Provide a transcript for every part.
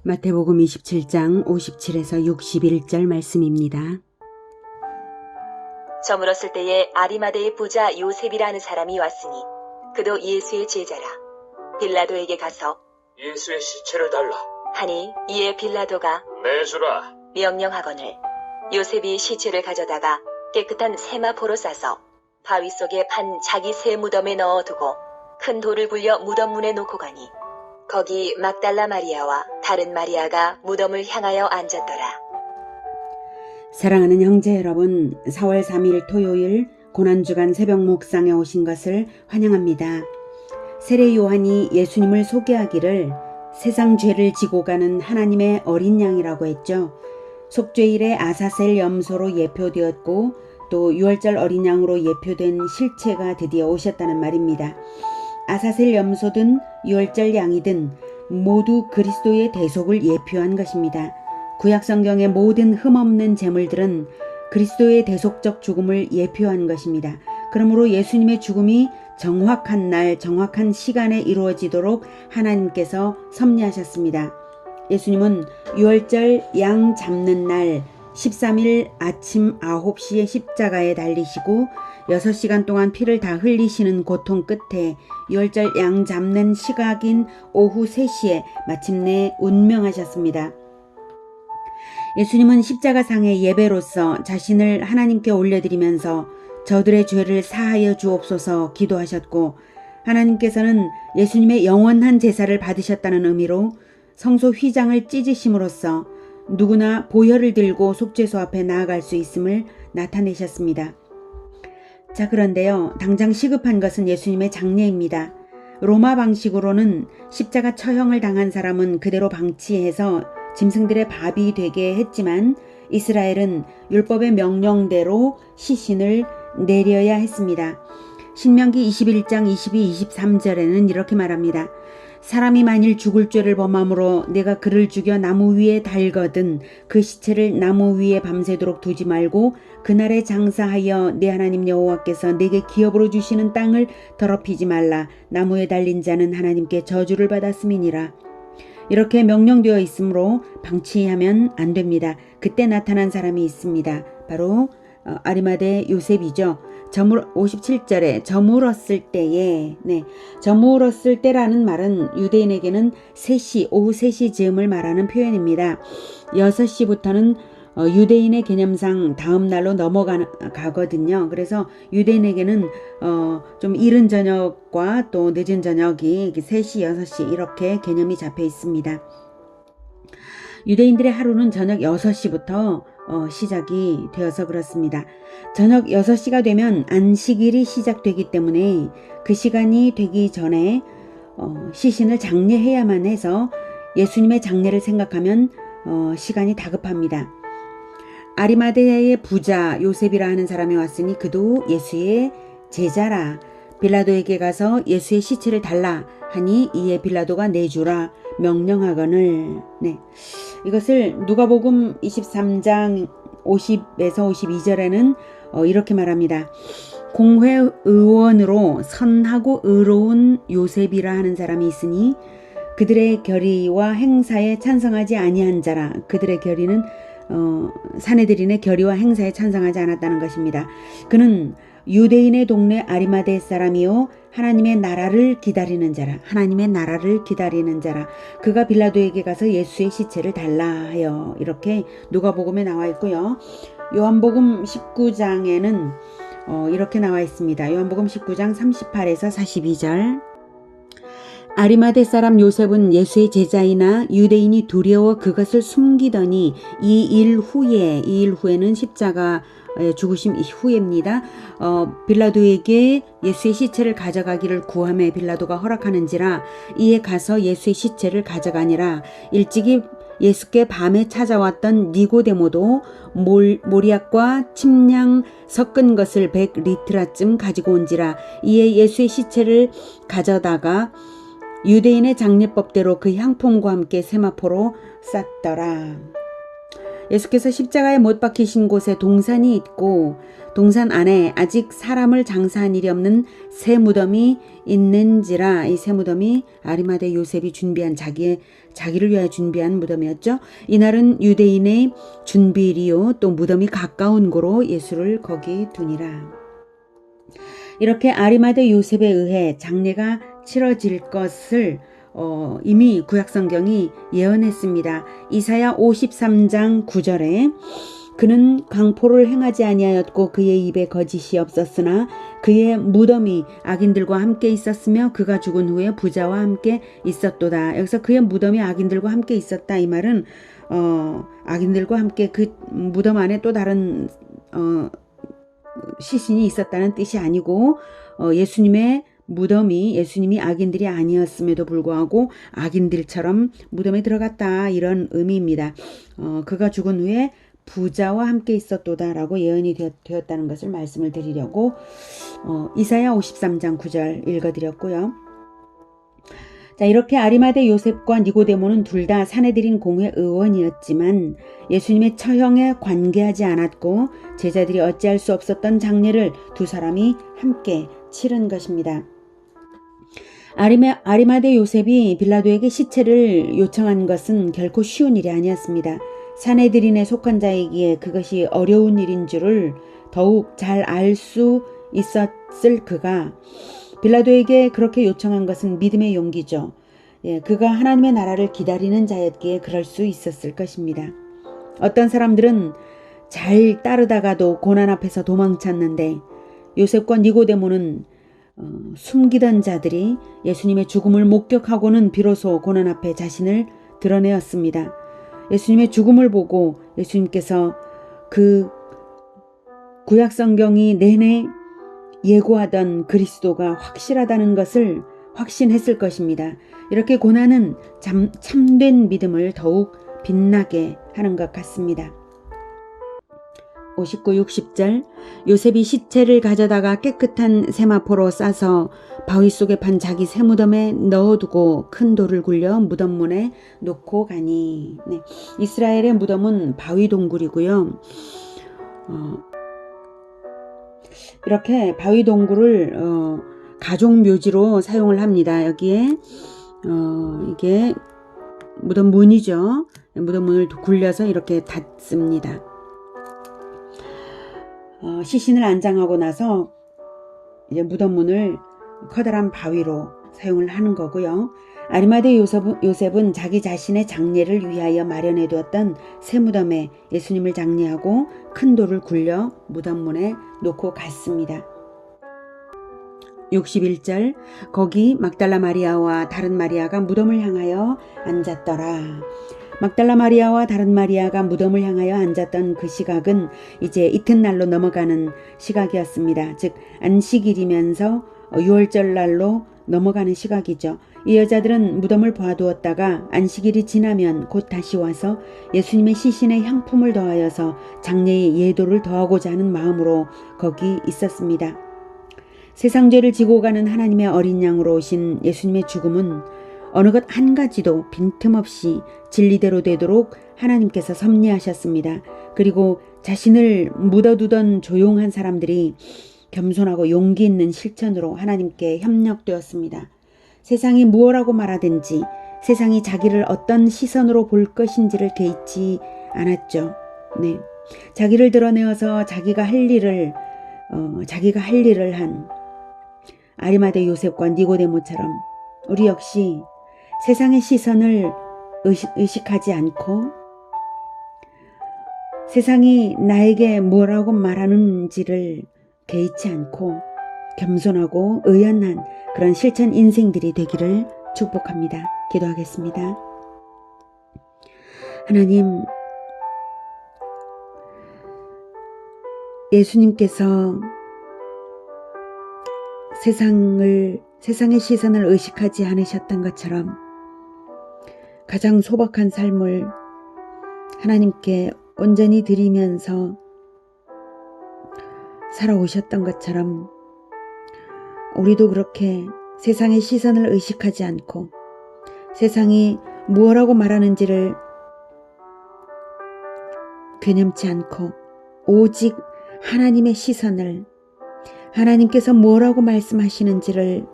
마태복음 27장 57에서 61절 말씀입니다. 저물었을 때에 아리마대의 부자 요셉이라는 사람이 왔으니 그도 예수의 제자라. 빌라도에게 가서 예수의 시체를 달라. 하니 이에 빌라도가 내주라. 명령하거늘 요셉이 시체를 가져다가 깨끗한 세마포로 싸서 바위 속에 판 자기 새 무덤에 넣어두고 큰 돌을 굴려 무덤 문에 놓고 가니 거기 막달라 마리아와 다른 마리아가 무덤을 향하여 앉았더라. 사랑하는 형제 여러분, 4월 3일 토요일 고난주간 새벽 묵상에 오신 것을 환영합니다. 세례 요한이 예수님을 소개하기를 세상 죄를 지고 가는 하나님의 어린 양이라고 했죠. 속죄일에 아사셀 염소로 예표되었고 또 유월절 어린 양으로 예표된 실체가 드디어 오셨다는 말입니다. 아사셀 염소든 유월절 양이든 모두 그리스도의 대속을 예표한 것입니다. 구약 성경의 모든 흠없는 제물들은 그리스도의 대속적 죽음을 예표한 것입니다. 그러므로 예수님의 죽음이 정확한 날, 정확한 시간에 이루어지도록 하나님께서 섭리하셨습니다. 예수님은 유월절 양 잡는 날 13일 아침 9시에 십자가에 달리시고 6시간 동안 피를 다 흘리시는 고통 끝에 유월절 양 잡는 시각인 오후 3시에 마침내 운명하셨습니다. 예수님은 십자가상의 예배로서 자신을 하나님께 올려드리면서 저들의 죄를 사하여 주옵소서 기도하셨고, 하나님께서는 예수님의 영원한 제사를 받으셨다는 의미로 성소 휘장을 찢으심으로써 누구나 보혈을 들고 속죄소 앞에 나아갈 수 있음을 나타내셨습니다. 자, 그런데요, 당장 시급한 것은 예수님의 장례입니다. 로마 방식으로는 십자가 처형을 당한 사람은 그대로 방치해서 짐승들의 밥이 되게 했지만 이스라엘은 율법의 명령대로 시신을 내려야 했습니다. 신명기 21장 22, 23절에는 이렇게 말합니다. 사람이 만일 죽을 죄를 범함으로 내가 그를 죽여 나무 위에 달거든 그 시체를 나무 위에 밤새도록 두지 말고 그날에 장사하여 내 하나님 여호와께서 내게 기업으로 주시는 땅을 더럽히지 말라. 나무에 달린 자는 하나님께 저주를 받았음이니라. 이렇게 명령되어 있으므로 방치하면 안 됩니다. 그때 나타난 사람이 있습니다. 바로 아리마대 요셉이죠. 57절에 저물었을 때에, 저물었을 때라는 말은 유대인에게는 3시, 오후 3시 즈음을 말하는 표현입니다. 6시부터는 유대인의 개념상 다음 날로 넘어가거든요. 그래서 유대인에게는 좀 이른 저녁과 또 늦은 저녁이 3시, 6시 이렇게 개념이 잡혀 있습니다. 유대인들의 하루는 저녁 6시부터 시작이 되어서 그렇습니다. 저녁 6시가 되면 안식일이 시작되기 때문에 그 시간이 되기 전에 시신을 장례해야만 해서 예수님의 장례를 생각하면 시간이 다급합니다. 아리마대의 부자 요셉이라 하는 사람이 왔으니 그도 예수의 제자라. 빌라도에게 가서 예수의 시체를 달라 하니 이에 빌라도가 내주라 명령하거늘. 이것을 누가복음 23장 50에서 52절에는 이렇게 말합니다. 공회의원으로 선하고 의로운 요셉이라 하는 사람이 있으니 그들의 결의와 행사에 찬성하지 아니한 자라. 그들의 결의는 사내들인의 결의와 행사에 찬성하지 않았다는 것입니다. 그는 유대인의 동네 아리마대 사람이요 하나님의 나라를 기다리는 자라. 하나님의 나라를 기다리는 자라. 그가 빌라도에게 가서 예수의 시체를 달라 하여 이렇게 누가복음에 나와 있고요. 요한복음 19장에는 이렇게 나와 있습니다. 요한복음 19장 38에서 42절. 아리마대 사람 요셉은 예수의 제자이나 유대인이 두려워 그것을 숨기더니 이 일 후에는 십자가 죽으심 후에입니다. 빌라도에게 예수의 시체를 가져가기를 구하매 빌라도가 허락하는지라 이에 가서 예수의 시체를 가져가니라. 일찍이 예수께 밤에 찾아왔던 니고데모도 모리약과 침량 섞은 것을 100리트라쯤 가지고 온지라. 이에 예수의 시체를 가져다가 유대인의 장례법대로 그 향품과 함께 세마포로 쌌더라. 예수께서 십자가에 못 박히신 곳에 동산이 있고 동산 안에 아직 사람을 장사한 일이 없는 새 무덤이 있는지라. 이 새 무덤이 아리마대 요셉이 준비한 자기를 위하여 준비한 무덤이었죠. 이날은 유대인의 준비일이요 또 무덤이 가까운 고로 예수를 거기 두니라. 이렇게 아리마대 요셉에 의해 장례가 치러질 것을 이미 구약성경이 예언했습니다. 이사야 53장 9절에 그는 강포를 행하지 아니하였고 그의 입에 거짓이 없었으나 그의 무덤이 악인들과 함께 있었으며 그가 죽은 후에 부자와 함께 있었도다. 여기서 그의 무덤이 악인들과 함께 있었다. 이 말은 악인들과 함께 그 무덤 안에 또 다른 시신이 있었다는 뜻이 아니고 예수님의 무덤이 예수님이 악인들이 아니었음에도 불구하고 악인들처럼 무덤에 들어갔다 이런 의미입니다. 그가 죽은 후에 부자와 함께 있었도다라고 예언이 되었다는 것을 말씀을 드리려고 이사야 53장 9절 읽어드렸고요. 자, 이렇게 아리마대 요셉과 니고데모는 둘 다 사내들인 공회 의원이었지만 예수님의 처형에 관계하지 않았고 제자들이 어찌할 수 없었던 장례를 두 사람이 함께 치른 것입니다. 아리마대 요셉이 빌라도에게 시체를 요청한 것은 결코 쉬운 일이 아니었습니다. 사내들인에 속한 자이기에 그것이 어려운 일인 줄을 더욱 잘 알 수 있었을 그가 빌라도에게 그렇게 요청한 것은 믿음의 용기죠. 그가 하나님의 나라를 기다리는 자였기에 그럴 수 있었을 것입니다. 어떤 사람들은 잘 따르다가도 고난 앞에서 도망쳤는데 요셉과 니고데모는 숨기던 자들이 예수님의 죽음을 목격하고는 비로소 고난 앞에 자신을 드러내었습니다. 예수님의 죽음을 보고 예수님께서 그 구약성경이 내내 예고하던 그리스도가 확실하다는 것을 확신했을 것입니다. 이렇게 고난은 참된 믿음을 더욱 빛나게 하는 것 같습니다. 59, 60절 요셉이 시체를 가져다가 깨끗한 세마포로 싸서 바위 속에 판 자기 새 무덤에 넣어두고 큰 돌을 굴려 무덤문에 놓고 가니. 네. 이스라엘의 무덤은 바위 동굴이고요. 이렇게 바위 동굴을 가족 묘지로 사용을 합니다. 여기에 이게 무덤 문이죠. 무덤 문을 굴려서 이렇게 닫습니다. 시신을 안장하고 나서 이제 무덤 문을 커다란 바위로 사용을 하는 거고요. 아리마대 요셉은 자기 자신의 장례를 위하여 마련해 두었던 새 무덤에 예수님을 장례하고 큰 돌을 굴려 무덤문에 놓고 갔습니다. 61절 거기 막달라 마리아와 다른 마리아가 무덤을 향하여 앉았더라. 막달라 마리아와 다른 마리아가 무덤을 향하여 앉았던 그 시각은 이제 이튿날로 넘어가는 시각이었습니다. 즉 안식일이면서 유월절날로 넘어가는 시각이죠. 이 여자들은 무덤을 봐두었다가 안식일이 지나면 곧 다시 와서 예수님의 시신에 향품을 더하여서 장례의 예도를 더하고자 하는 마음으로 거기 있었습니다. 세상 죄를 지고 가는 하나님의 어린 양으로 오신 예수님의 죽음은 어느 것 한 가지도 빈틈없이 진리대로 되도록 하나님께서 섭리하셨습니다. 그리고 자신을 묻어두던 조용한 사람들이 겸손하고 용기 있는 실천으로 하나님께 협력되었습니다. 세상이 무엇라고 말하든지 세상이 자기를 어떤 시선으로 볼 것인지를 개의치 않았죠. 네, 자기를 드러내어서 자기가 할 일을 한 아리마대 요셉과 니고데모처럼 우리 역시 세상의 시선을 의식하지 않고 세상이 나에게 뭐라고 말하는지를 개의치 않고 겸손하고 의연한 그런 실천 인생들이 되기를 축복합니다. 기도하겠습니다. 하나님, 예수님께서 세상의 시선을 의식하지 않으셨던 것처럼 가장 소박한 삶을 하나님께 온전히 드리면서 살아오셨던 것처럼 우리도 그렇게 세상의 시선을 의식하지 않고 세상이 무엇라고 말하는지를 괴념치 않고 오직 하나님의 시선을, 하나님께서 뭐라고 말씀하시는지를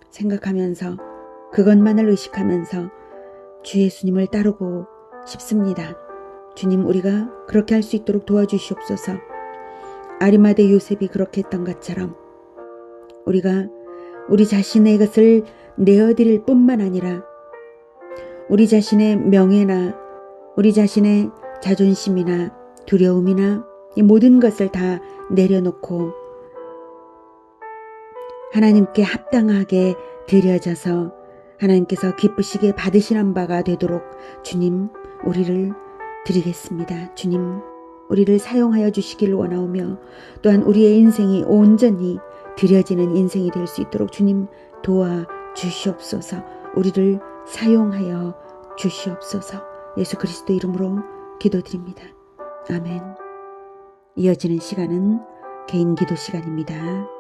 생각하면서 그것만을 의식하면서 주 예수님을 따르고 싶습니다. 주님, 우리가 그렇게 할 수 있도록 도와주시옵소서. 아리마대 요셉이 그렇게 했던 것처럼 우리가 우리 자신의 것을 내어드릴 뿐만 아니라 우리 자신의 명예나 우리 자신의 자존심이나 두려움이나 이 모든 것을 다 내려놓고 하나님께 합당하게 드려져서 하나님께서 기쁘시게 받으시는 바가 되도록 주님, 우리를 드리겠습니다. 주님, 우리를 사용하여 주시기를 원하오며 또한 우리의 인생이 온전히 드려지는 인생이 될 수 있도록 주님 도와주시옵소서. 우리를 사용하여 주시옵소서. 예수 그리스도 이름으로 기도드립니다. 아멘. 이어지는 시간은 개인 기도 시간입니다.